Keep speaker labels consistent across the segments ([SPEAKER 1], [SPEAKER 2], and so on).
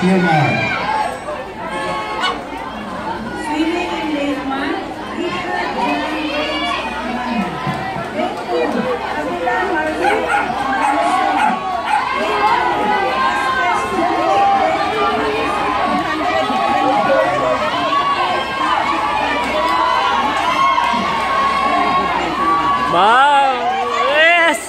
[SPEAKER 1] Leonard.
[SPEAKER 2] Swimming in lane 1, Richard John James Amanda. Lane 2, Avila Marlene Anderson. Lane 1, Vasquez Julie. Lane 100.
[SPEAKER 3] Wow! Yes!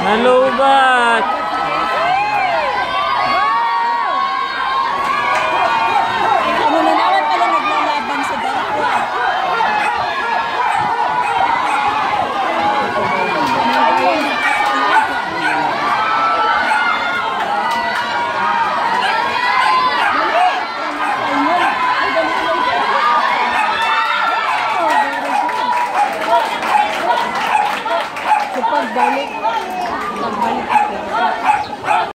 [SPEAKER 3] Nalubat!